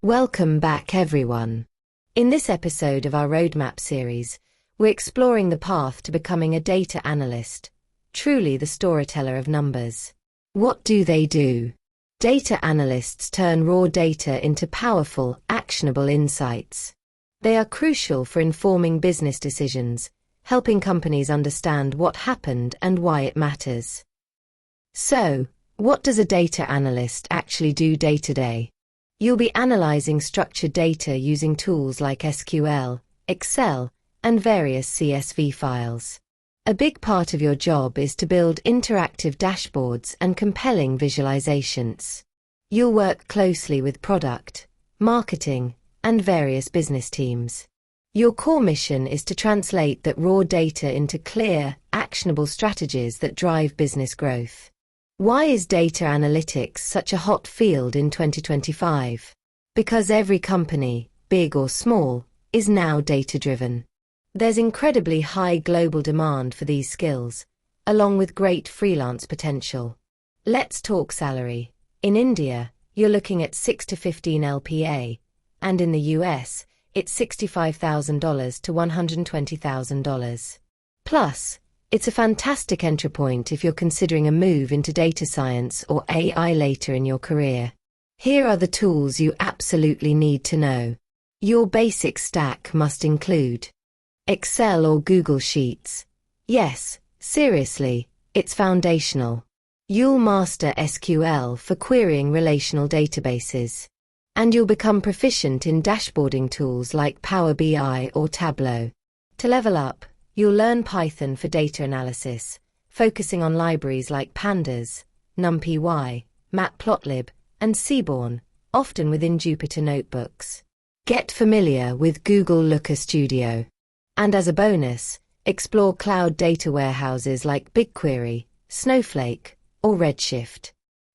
Welcome back, everyone. In this episode of our Roadmap series, we're exploring the path to becoming a data analyst, truly the storyteller of numbers. What do they do? Data analysts turn raw data into powerful, actionable insights. They are crucial for informing business decisions, helping companies understand what happened and why it matters. So, what does a data analyst actually do day to day? You'll be analyzing structured data using tools like SQL, Excel, and various CSV files. A big part of your job is to build interactive dashboards and compelling visualizations. You'll work closely with product, marketing, and various business teams. Your core mission is to translate that raw data into clear, actionable strategies that drive business growth. Why is data analytics such a hot field in 2025? Because every company, big or small, is now data-driven. There's incredibly high global demand for these skills, along with great freelance potential. Let's talk salary. In India, you're looking at 6 to 15 LPA, and in the US, it's $65,000 to $120,000. Plus, it's a fantastic entry point if you're considering a move into data science or AI later in your career. Here are the tools you absolutely need to know. Your basic stack must include Excel or Google Sheets. Yes, seriously, it's foundational. You'll master SQL for querying relational databases. And you'll become proficient in dashboarding tools like Power BI or Tableau. To level up, you'll learn Python for data analysis, focusing on libraries like Pandas, NumPy, Matplotlib, and Seaborn, often within Jupyter notebooks. Get familiar with Google Looker Studio. And as a bonus, explore cloud data warehouses like BigQuery, Snowflake, or Redshift.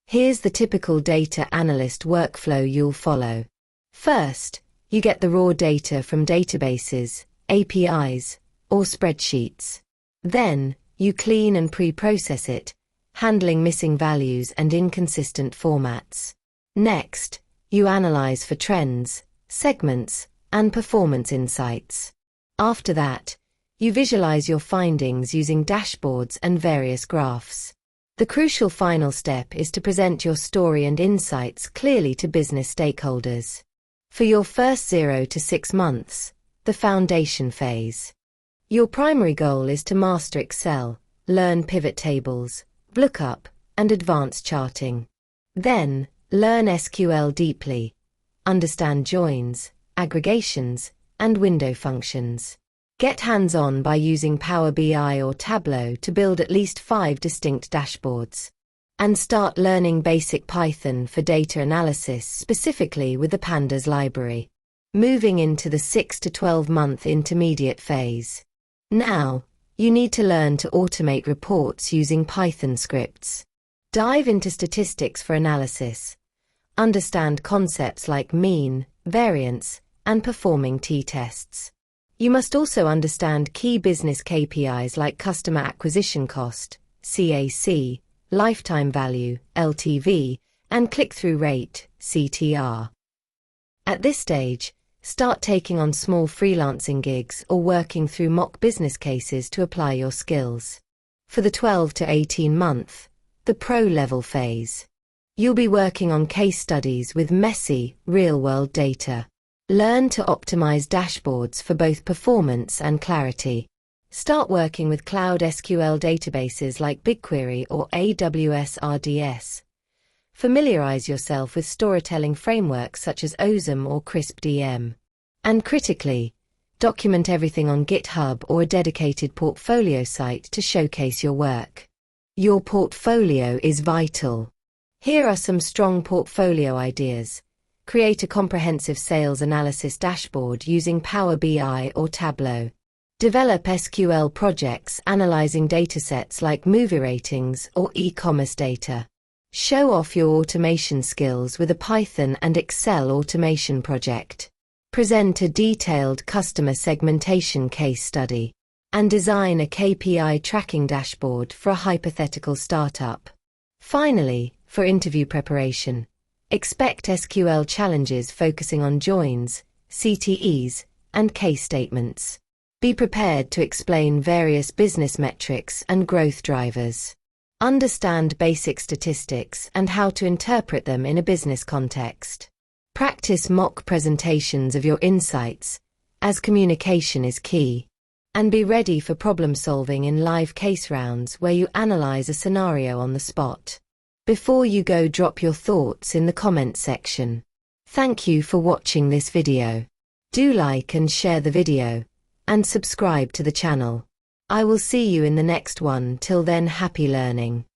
Here's the typical data analyst workflow you'll follow. First, you get the raw data from databases, APIs, or spreadsheets. Then, you clean and pre-process it, handling missing values and inconsistent formats. Next, you analyze for trends, segments, and performance insights. After that, you visualize your findings using dashboards and various graphs. The crucial final step is to present your story and insights clearly to business stakeholders. For your first 0 to 6 months, the foundation phase. Your primary goal is to master Excel, learn pivot tables, lookup, and advanced charting. Then, learn SQL deeply, understand joins, aggregations, and window functions. Get hands-on by using Power BI or Tableau to build at least 5 distinct dashboards. And start learning basic Python for data analysis, specifically with the Pandas library. Moving into the 6 to 12-month intermediate phase. Now, you need to learn to automate reports using Python scripts. Dive into statistics for analysis. Understand concepts like mean, variance, and performing t-tests. You must also understand key business KPIs like customer acquisition cost, CAC, lifetime value, LTV, and click-through rate, CTR. At this stage, start taking on small freelancing gigs or working through mock business cases to apply your skills. For the 12 to 18-month, the pro-level phase. You'll be working on case studies with messy, real-world data. Learn to optimize dashboards for both performance and clarity. Start working with cloud SQL databases like BigQuery or AWS RDS. Familiarize yourself with storytelling frameworks such as OSM or CrispDM. And critically, document everything on GitHub or a dedicated portfolio site to showcase your work. Your portfolio is vital. Here are some strong portfolio ideas. Create a comprehensive sales analysis dashboard using Power BI or Tableau. Develop SQL projects analyzing datasets like movie ratings or e-commerce data. Show off your automation skills with a Python and Excel automation project. Present a detailed customer segmentation case study. And design a KPI tracking dashboard for a hypothetical startup. Finally, for interview preparation, Expect SQL challenges focusing on joins, CTEs, and case statements. Be prepared to explain various business metrics and growth drivers. Understand basic statistics and how to interpret them in a business context. Practice mock presentations of your insights, as communication is key. And be ready for problem solving in live case rounds where you analyze a scenario on the spot. Before you go, drop your thoughts in the comment section. Thank you for watching this video. Do like and share the video, and subscribe to the channel. I will see you in the next one. Till then, happy learning.